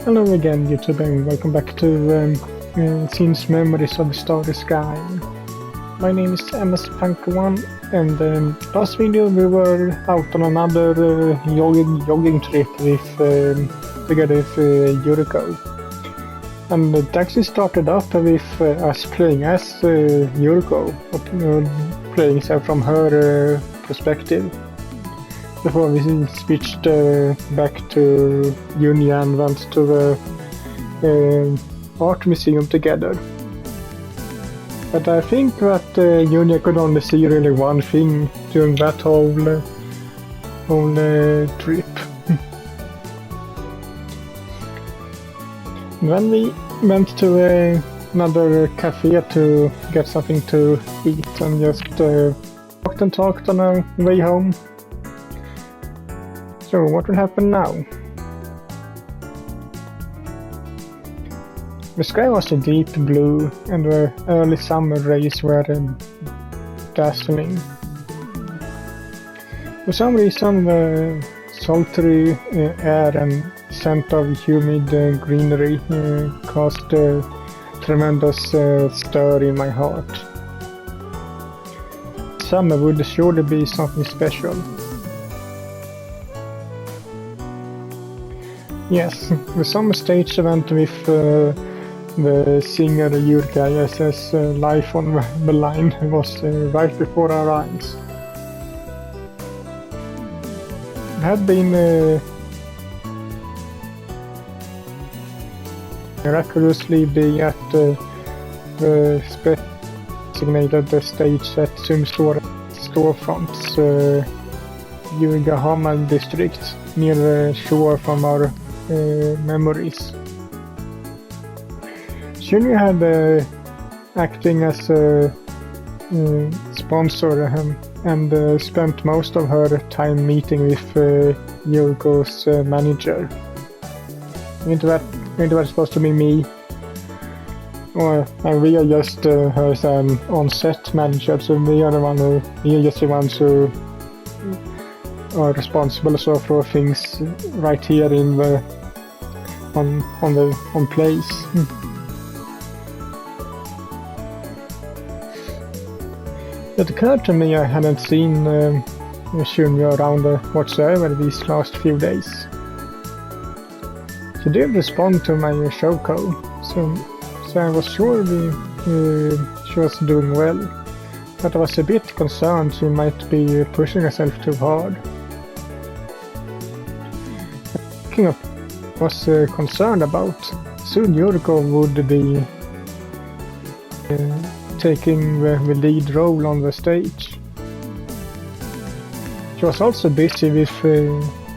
Hello again, YouTube, and welcome back to Scenes Memories of the Starry Sky. My name is MS-Punk1, and last video we were out on another jogging trip together with Yurikos. And it actually started off with us playing as Yuriko, playing from her perspective. Before we switched back to uni and went to the art museum together. But I think that Junia could only see really one thing during that whole trip. Then we went to another cafe to get something to eat and just talked on our way home. So what will happen now? The sky was a deep blue and the early summer rays were dazzling. For some reason the sultry air and scent of humid greenery caused a tremendous stir in my heart. Summer would surely be something special. Yes, the summer stage event with the singer Yurikos' life on the line was right before our eyes. It had been miraculously be at the designated stage at Sumsor storefronts, Yurigahama district, near the shore from our memories. Junia had acting as a sponsor and spent most of her time meeting with Yurikos' manager. It was supposed to be me, and we are just her on-set manager, so we are just the ones who are responsible for things right here in the on place. It occurred to me I hadn't seen Junia around whatsoever these last few days. She did respond to my show call, so I was sure she was doing well, but I was a bit concerned she might be pushing herself too hard. Speaking of was concerned about, soon Yuriko would be taking the lead role on the stage. She was also busy with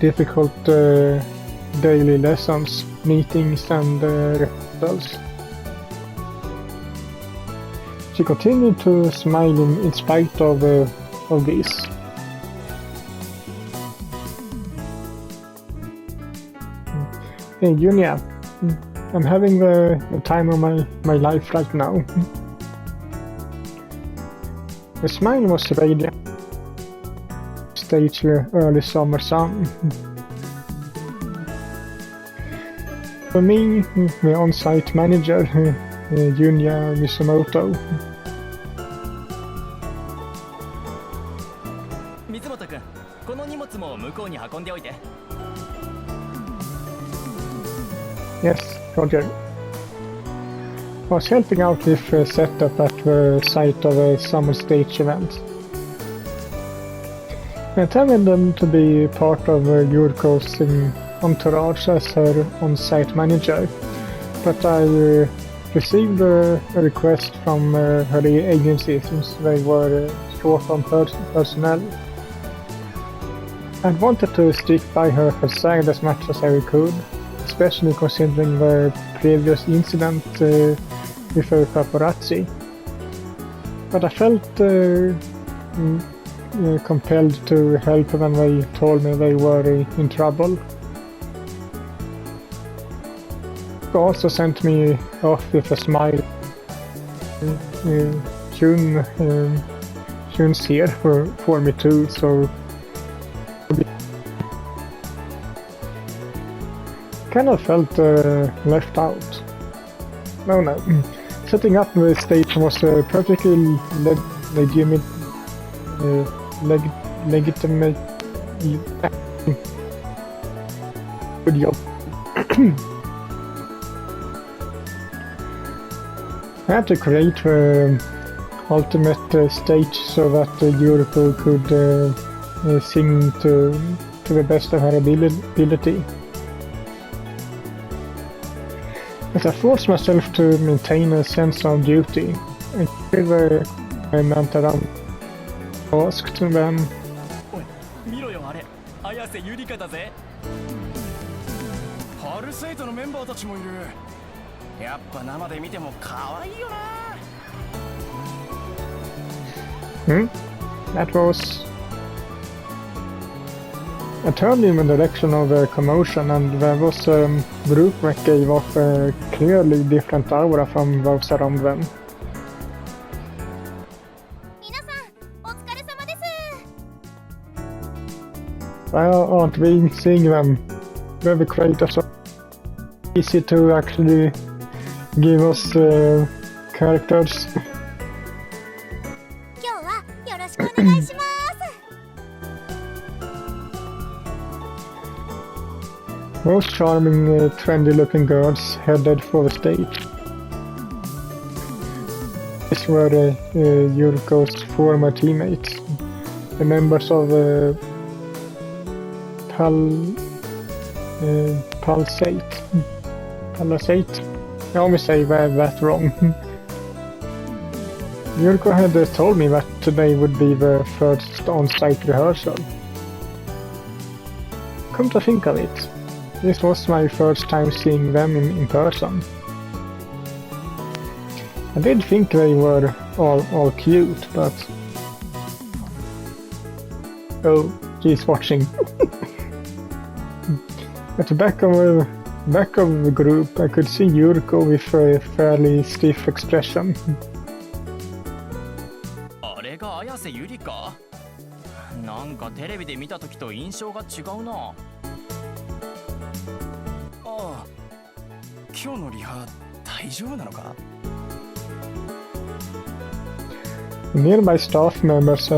difficult daily lessons, meetings and rehearsals. She continued to smile in spite of this. Hey Junia, I'm having the time of my life right now. The smile was radiant. Stage early summer sun. For me, the on-site manager, Junia Mizumoto. 水本君、この荷物も向こうに運んでおいて。 Yes, Roger. I was helping out with setup at the site of a summer stage event. I intended them to be part of Yurikos' entourage as her on-site manager, but I received a request from her agency since they were short on personnel. I wanted to stick by her side as much as I could, especially considering the previous incident with her paparazzi. But I felt compelled to help when they told me they were in trouble. They also sent me off with a smile. June's here for me too, so kind of felt left out. No. Setting up the stage was perfectly legitimate. Legitimate. Good job. I had to create the ultimate stage so that Yuriko could sing to the best of her ability. But I forced myself to maintain a sense of duty. I never meant around asked them. おい見ろよあれ綾瀬ゆりかだぜ。パルセイトのメンバーたちもいる。やっぱ生で見ても可愛いよな。That was... I turned in the direction of the commotion, and there was a group that gave off a clearly different aura from those around them. 皆さん、お疲れ様です。 Why aren't we seeing them? Very creative, so easy to actually give us characters. 今日はよろしくお願いします。 Most charming, trendy-looking girls headed for the stage. These were Yuriko's former teammates, the members of Palisade. I always say that wrong. Yuriko had told me that today would be the first on-site rehearsal. Come to think of it, this was my first time seeing them in person. I did think they were all cute, but... Oh, she's watching. At the back of the group, I could see Yuriko with a fairly stiff expression. あれが綾瀬ゆりか。なんかテレビで見た時と印象が違うな。ああ、今日のリハ大丈夫なのか。 Nearby staff members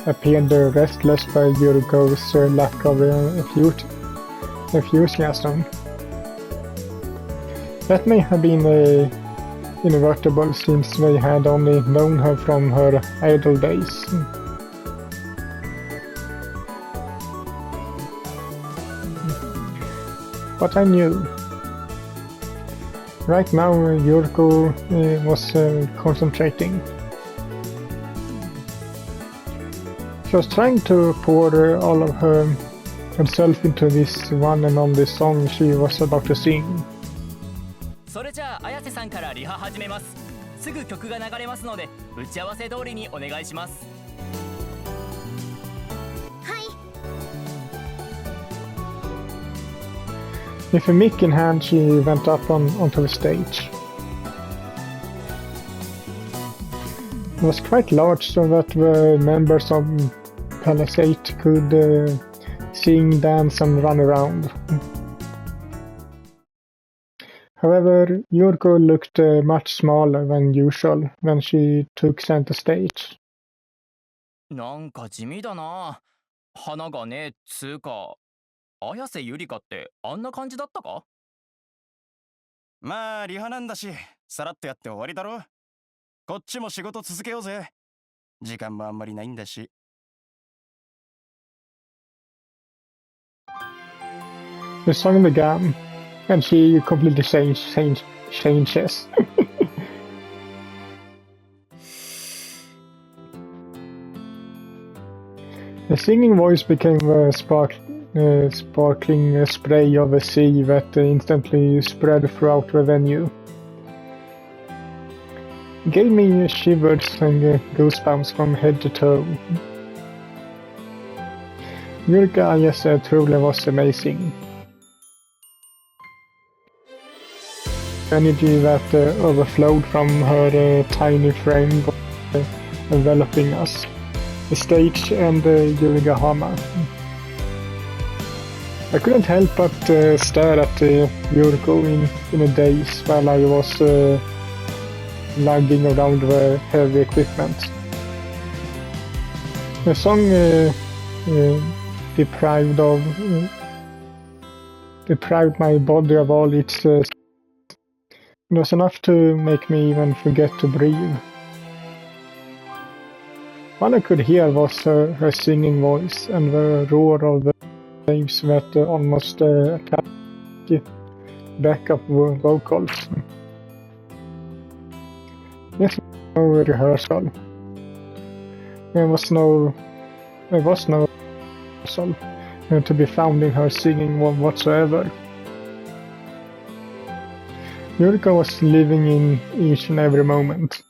appeared restless by Yuriko's lack of enthusiasm. That may have been inevitable since they had only known her from her idol days. But I knew. Right now Yuriko was concentrating. She was trying to pour all of herself into this one and only song she was about to sing. それじゃあ綾瀬さんからリハ始めます。すぐ曲が流れますので打ち合わせ通りにお願いします。はい。 With a mic in hand, she went up onto the stage. It was quite large so that the members of Palisade could sing, dance and run around. However, Yuriko looked much smaller than usual when she took center stage. なんか地味だな。花がねつうか。綾瀬ゆりかってあんな感じだったか。まあリハなんだし、さらっとやって終わりだろ。こっちも仕事続けようぜ。時間もあんまりないんだし。The song began, and she completely changes. The singing voice became a sparkling spray of a sea that instantly spread throughout the venue. It gave me shivers and goosebumps from head to toe. Yurika, yes, truly was amazing. Energy that overflowed from her tiny frame was enveloping us, the stage and Yurigahama. I couldn't help but stare at Yuriko in a daze while I was lugging around the heavy equipment. The song deprived my body of all its it was enough to make me even forget to breathe. All I could hear was her singing voice and the roar of the waves that almost attacked backup vocals. Yes, no rehearsal. There was no rehearsal to be found in her singing whatsoever. Yuriko was living in each and every moment.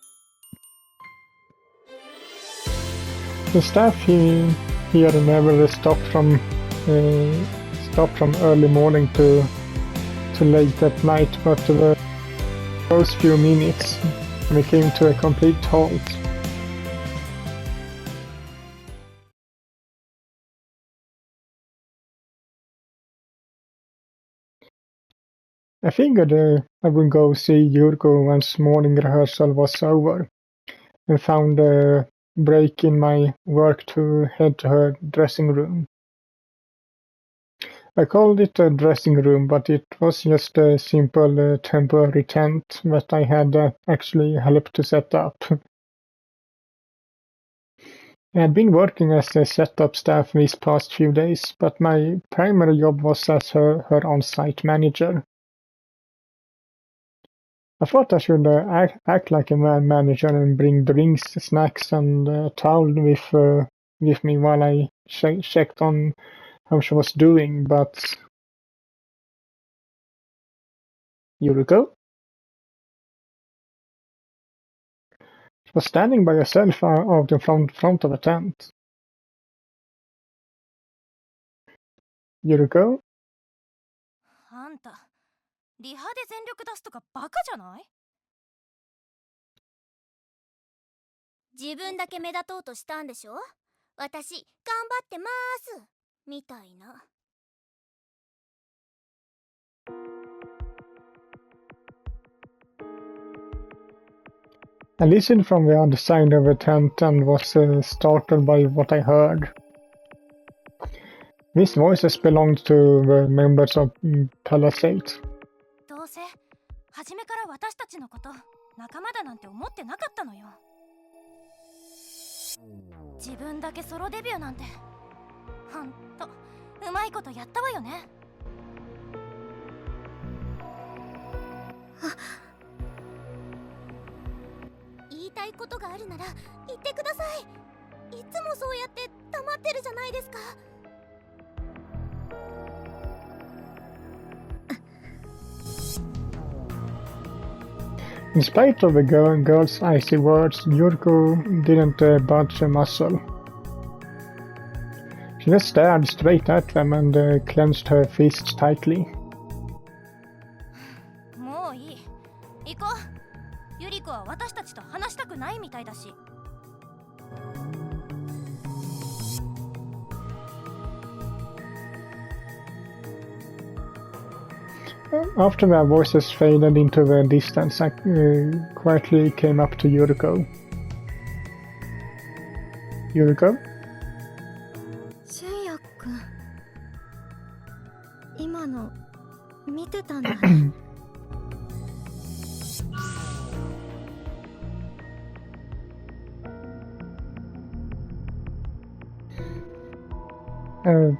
The staff here never stopped from early morning to late at night, but those few minutes we came to a complete halt. I figured I would go see Yuriko once morning rehearsal was over, and found a break in my work to head to her dressing room. I called it a dressing room, but it was just a simple temporary tent that I had actually helped to set up. I had been working as a setup staff these past few days, but my primary job was as her on-site manager. I thought I should act like a manager and bring drinks, snacks, and a towel with me while I checked on how she was doing, but Yuriko? She was standing by herself out in front of a tent. Yuriko? あんた、リハで全力出すとかバカじゃない？自分だけ目立とうとしたんでしょ？私、頑張ってまーすみたいな。I listened from the other side of the tent and was startled by what I heard. These voices belonged to the members of Palisade. どうせ初めから私たちのこと仲間だなんて思ってなかったのよ。自分だけソロデビューなんてほんとうまいことやったわよね。言いたいことがあるなら言ってください。いつもそうやって黙ってるじゃないですか。In spite of the girl's icy words, Yuriko didn't budge a muscle. She just stared straight at them and clenched her fists tightly. もういい。行こう。ユリコは私たちと話したくないみたいだし。After their voices faded into the distance, I quietly came up to Yuriko. Yuriko? 俊也くん、今の見てたんだね。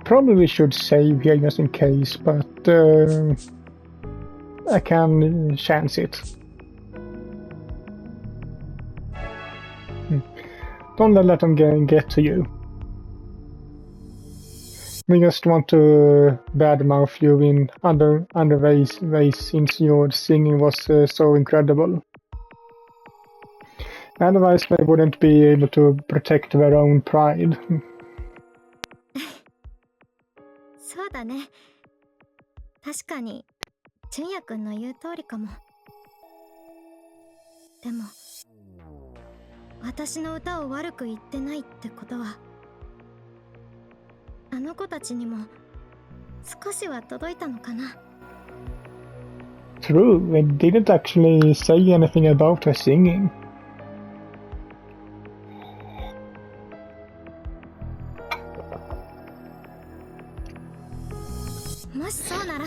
Probably should save here just in case, but I can chance it. Don't let them get to you. We just want to badmouth you in other ways since your singing was so incredible. Otherwise they wouldn't be able to protect their own pride. そうだね。確かに俊也くんの言う通りかも。でも私の歌を悪く言ってないってことは、あの子たちにも少しは届いたのかな。 True, it didn't actually say anything about her singing. もしそうなら、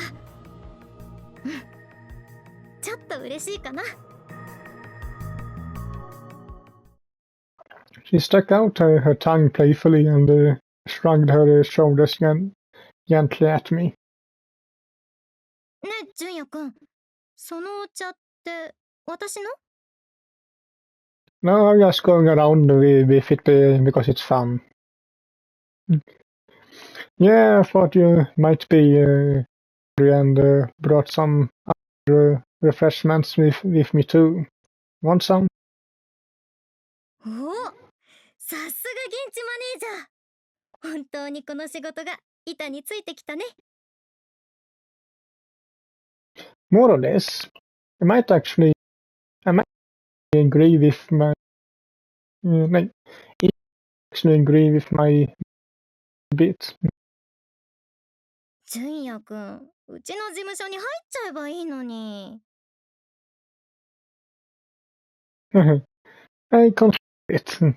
ちょっと嬉しいかな。 She stuck out her tongue playfully and shrugged her shoulders gently at me. ねえ、純也くん、そのお茶って私の？ No, I'm just going around with it because it's fun. Yeah, I thought you might be hungry and brought some other refreshments with me too. Want some? おお、さすが現地マネージャー。本当にこの仕事が板についてきたね。 More or less. I might agree with my like, actually agree with my bit. 純也くん、うちの事務所に入っちゃえばいいのに。 I can't it.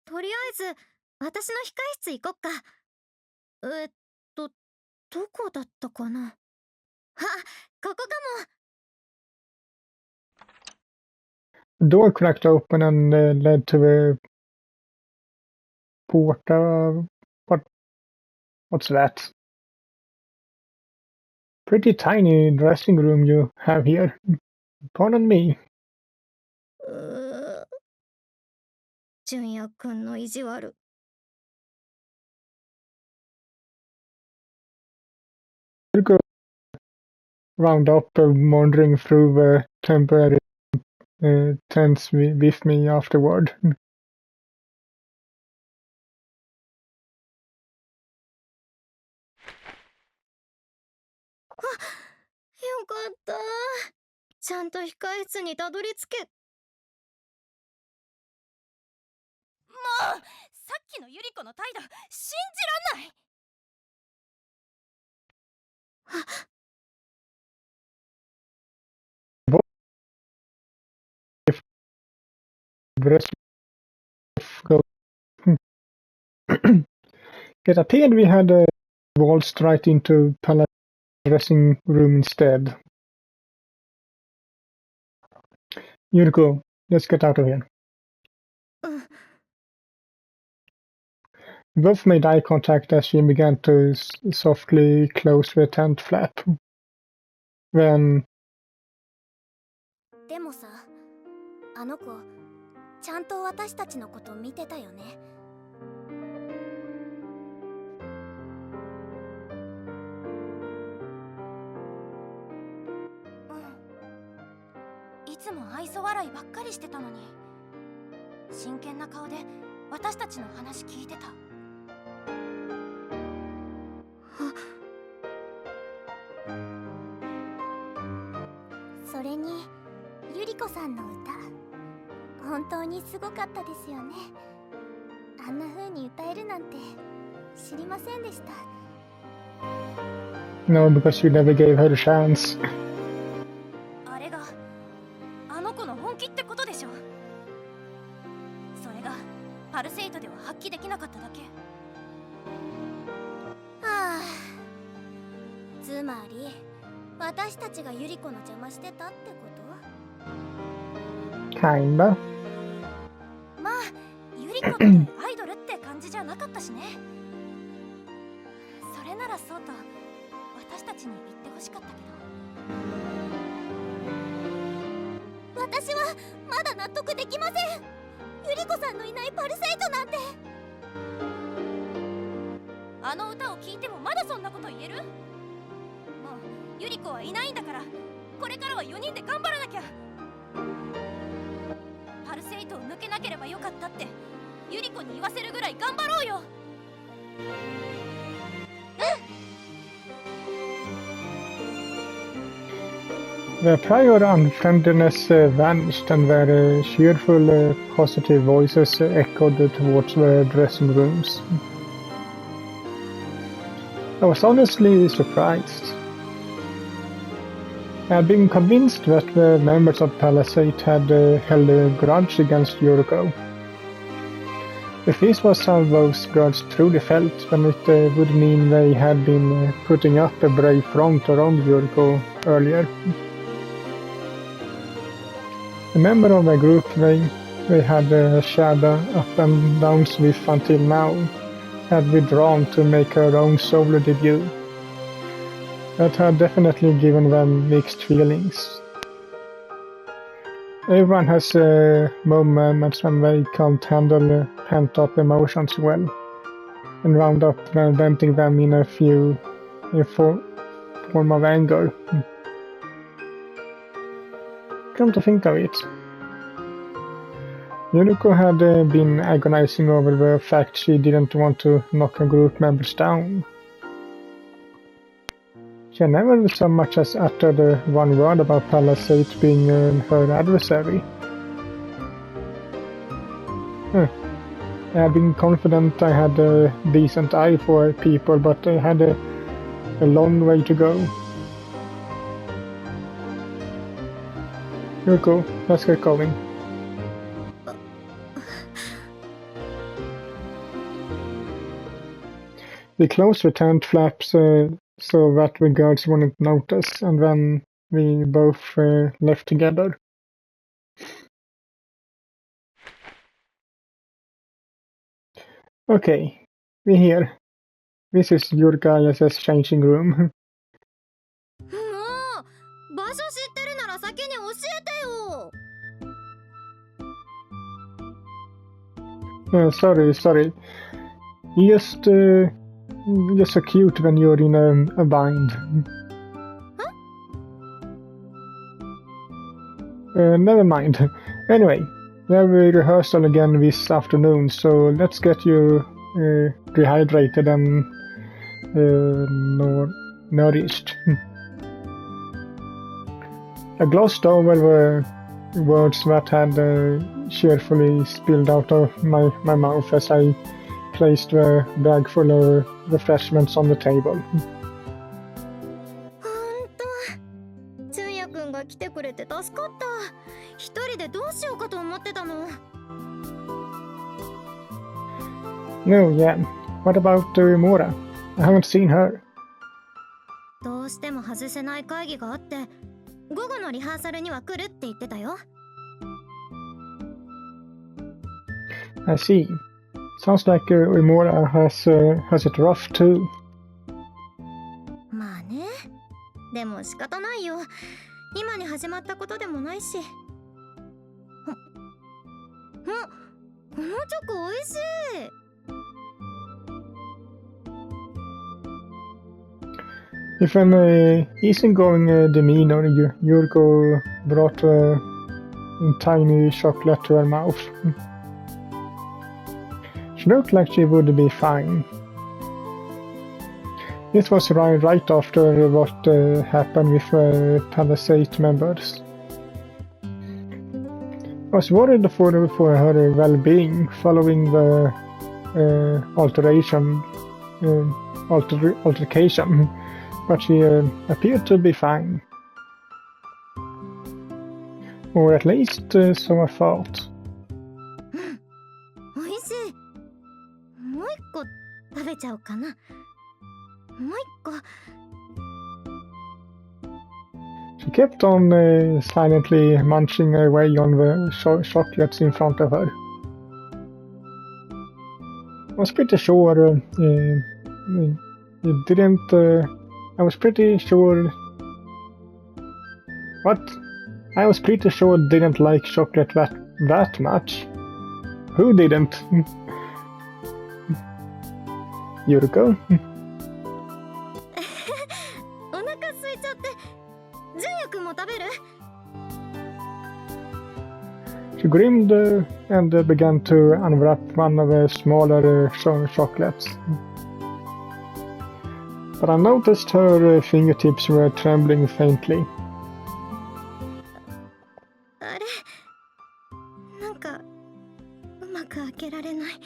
とりあえず私の控え室行こっか。どこだったかな。あ、ここかも。 Door cracked open and led to a porta. What's that? Pretty tiny dressing room you have here. Pardon me. 純也くんの意地悪。 Yuriko wound up wandering through temporary tents with me afterward. よかった。ちゃんと控え室にたどり着け。もう、さっきのユリコの態度信じらんない。 It appeared we had waltzed right into Palace's dressing room instead. Yuriko, let's get out of here. We both made eye contact as she began to softly close the tent flap. When でもさ、あの子ちゃんと私たちのこと見てたよね。いつも愛想笑いばっかりしてたのに、真剣な顔で私たちの話聞いてた。それにゆり子さんの歌、本当にすごかったですよね。あんな風に歌えるなんて知りませんでした。 no, because you never gave her a chance. あれがあの子の本気ってことでしょ。それがパルセイトでは発揮できなかっただけ。はあ、つまり私たちがユリコの邪魔してたってこと？ Kinda. まあユリコってアイドルって感じじゃなかったしね。それならそうと私たちに言ってほしかったけど、私はまだ納得できません。ユリコさんのいないパルセイトなんて。あの歌を聴いてもまだそんなこと言える？もうユリコはいないんだから、これからは4人で頑張らなきゃ。パルセイトを抜けなければよかったってユリコに言わせるぐらい頑張ろうよ。The prior unfriendliness vanished and their cheerful, positive voices echoed towards the dressing rooms. I was honestly surprised. I had been convinced that the members of Palisade had held a grudge against Yuriko. If this was how those girls truly felt, then it would mean they had been putting up a brave front around Yuriko earlier. A member of the group they had shared up and downs with until now had withdrawn to make her own solo debut. That had definitely given them mixed feelings. Everyone has moments when they can't handle pent-up emotions well, and wound up venting them in a form of anger. Come to think of it, Yuriko had been agonizing over the fact she didn't want to knock her group members down. She had never so much as uttered one word about Palisade being her adversary. I had been confident I had a decent eye for people, but I had a long way to go. Yuriko, let's get going. We closed the tent flaps so that the guards wouldn't notice, and then we both left together. Okay, we're here. This is Yurikos' changing room. もう場所知ってるなら先に教えてよ。 Sorry. You're so cute when you're in a bind. Never mind. Anyway, we have a rehearsal again this afternoon, so let's get you rehydrated and nourished. I glossed over the words that had cheerfully spilled out of my mouth as I placed the bag full of refreshments on the table. ほんと、純也くんが来てくれて助かった。一人でどうしようかと思ってたの。No, yeah. What about Mora? I haven't seen her. どうしても外せない会議があって、午後のリハーサルには来るって言ってたよ。I see. Sounds like Umora has it rough too. まあね。でも仕方ないよ。今に始まったことでもないし。このチョコ美味しい。If an easygoing demeanor, Yuriko brought a tiny chocolate to her mouth. She looked like she would be fine. This was right after what happened with Palisade members. I was worried for her well-being following the altercation, but she appeared to be fine. Or at least so I thought. 美味しい。もう一個食べちゃおうかな。もう一個。She kept on silently munching away on the chocolates in front of her. I was pretty sure it didn't. I was pretty sure. What? I was pretty sure it didn't like chocolate that much. Who didn't? Yuriko? お腹空いちゃって。純也くんも食べる？ She grinned and began to unwrap one of the smaller chocolates. But I noticed her fingertips were trembling faintly. あれ？なんかうまく開けられない。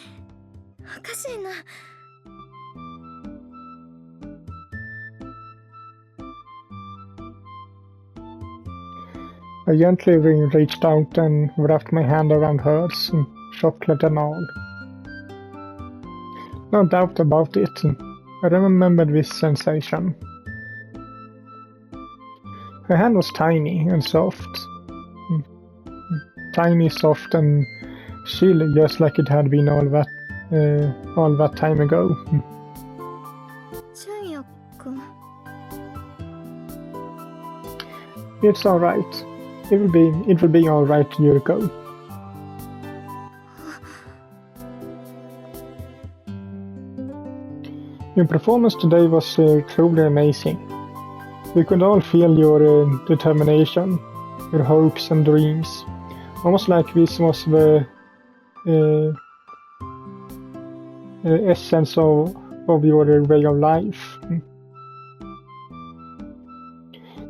おかしいな。I gently reached out and wrapped my hand around hers, chocolate and all. No doubt about it, I remembered this sensation. Her hand was tiny and soft. Tiny, soft and chilly, just like it had been all that time ago. 純也くん It's alright. It will be alright, Yuriko. Your performance today was truly amazing. We could all feel your determination, your hopes and dreams. Almost like this was the essence of your way of life.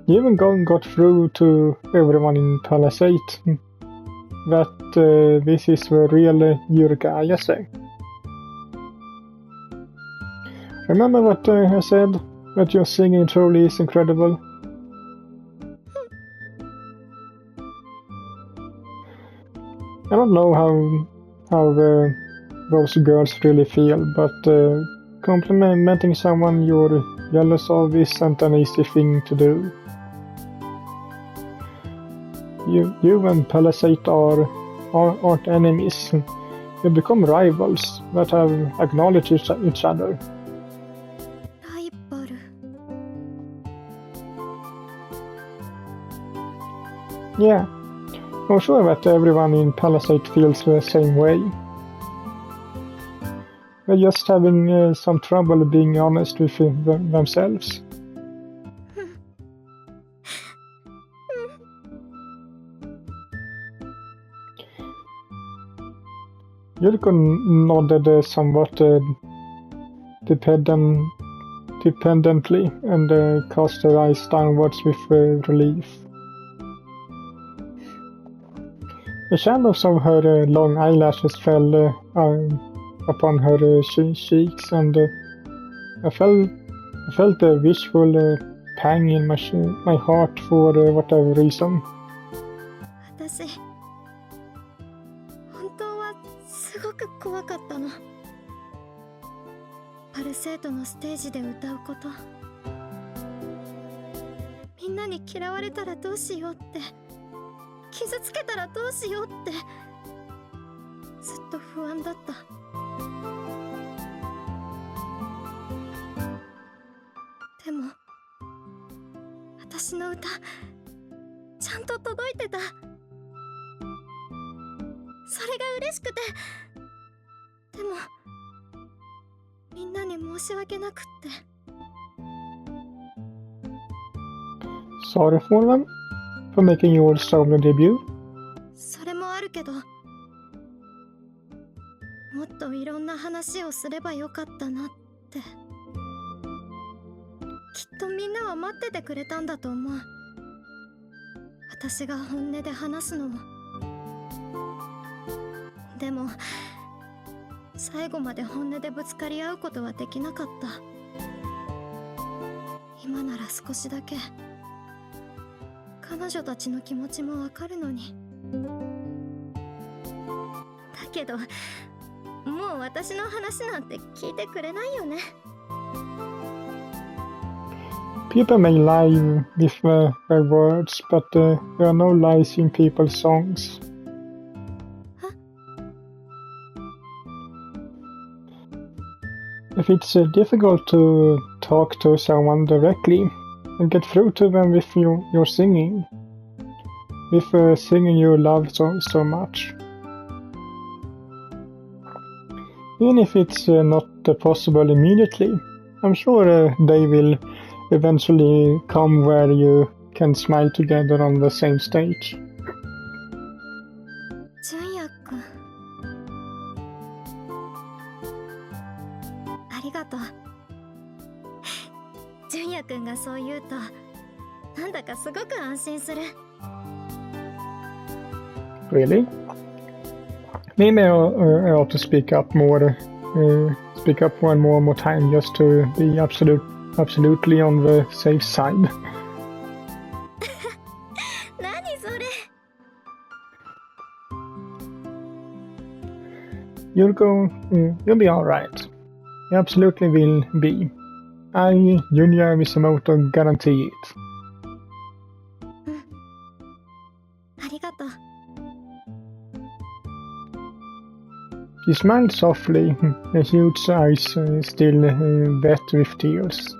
You even got through to everyone in Palisade that this is the real Yurikos. Remember what I said? That your singing truly is incredible. I don't know how those girls really feel, but complimenting someone you're jealous of isn't an easy thing to do. You and Palisade aren't enemies. You become rivals that have acknowledged each other. ライバル Yeah, I'm sure that everyone in Palisade feels the same way. They're just having some trouble being honest with themselves. Yuriko nodded somewhat dependently and cast her eyes downwards with relief. The shadows of her long eyelashes fell upon her cheeks, and I felt a wishful pang in my heart for whatever reason. 私本当はすごく怖かったの。パルセートのステージで歌うこと。みんなに嫌われたらどうしようって、傷つけたらどうしようってずっと不安だった。でも私の歌ちゃんと届いてた。それが嬉しくて。でもみんなに申し訳なくって。 Sorry for them for making your solo debut. それもあるけど、もっといろんな話をすればよかったなって。きっとみんなは待っててくれたんだと思う。私が本音で話すのを。でも最後まで本音でぶつかり合うことはできなかった。今なら少しだけ彼女たちの気持ちもわかるのに。だけどもう私の話なんて聞いてくれないよね。People may lie with their words, but there are no lies in people's songs. If it's difficult to talk to someone directly and get through to them with your singing, with singing you love so much. Even if it's not possible immediately, I'm sure they will eventually come where you can smile together on the same stage. 純也くん、ありがとう。純也くんがそう言うとなんだかすごく安心する。 Really? Maybe I ought to speak up more one more time just to be absolutely on the safe side. 何それ。Yuriko, you'll be alright. You absolutely will be. I, Junior Misamoto, guarantee it. ありがとう。 She smiled softly, her huge eyes still wet with tears.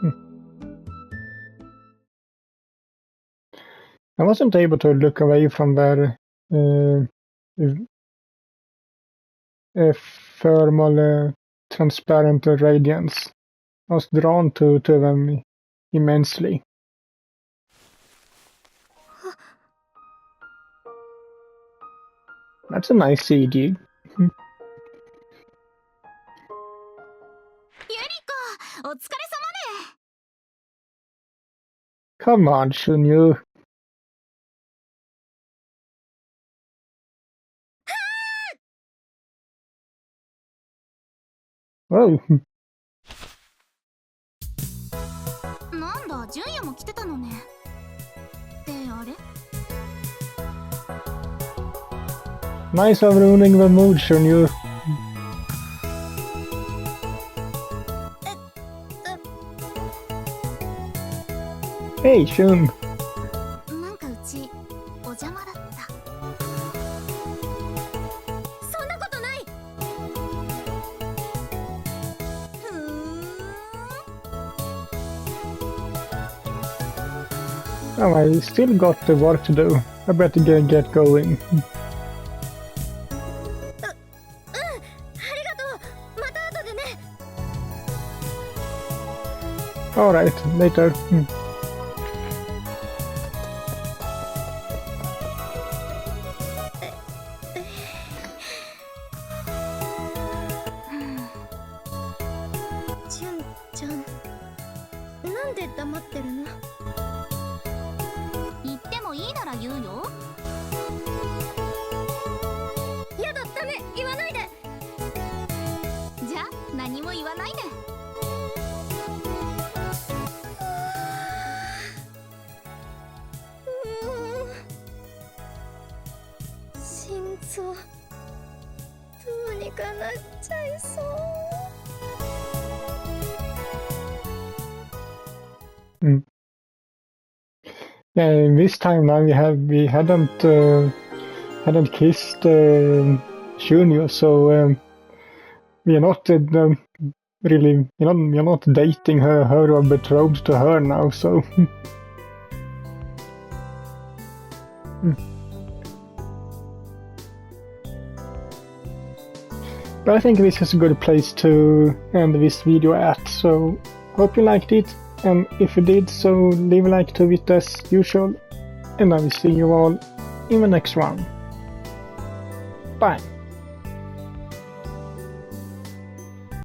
I wasn't able to look away from their thermal transparent radiance. I was drawn to them immensely. That's a nice CD. お疲れ様ね。 Come on, shouldn't you? Oh, なんだ、純也も来てたのね。ってあれ？ nice of ruining the mood, shouldn't you? Hey, Shun. なんかうちお邪魔だった。そんなことない。ふーん。 Oh, I still got the work to do. I better get going. ありがとう。また後でね。 Alright, later. 純ちゃん、なんで黙ってるの？言ってもいいなら言うよ。やだ、ダメ、言わないで。じゃあ何も言わないね。心臓どうにかなっちゃいそう。 Yeah, this time now we hadn't kissed Junior, so we are not really we are not dating her or betrothed to her now. So but I think this is a good place to end this video at. So hope you liked it. And if you did, so leave a like to it as usual, and I will see you all in the next one. Bye!